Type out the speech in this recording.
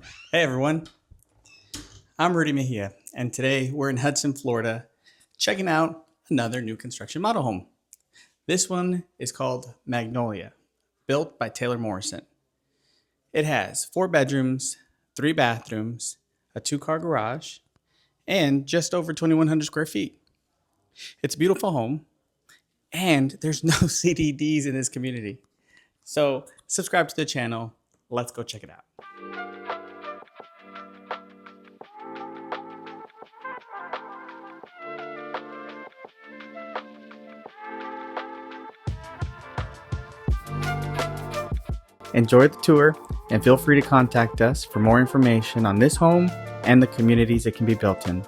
Hey everyone, I'm Rudy Mejia, and today we're in Hudson, Florida, checking out another new construction model home. This one is called Magnolia, built by Taylor Morrison. It has 4 bedrooms, 3 bathrooms, a 2-car garage, and just over 2,100 square feet. It's a beautiful home, and there's no CDDs in this community. So subscribe to the channel. Let's go check it out. Enjoy the tour and feel free to contact us for more information on this home and the communities it can be built in.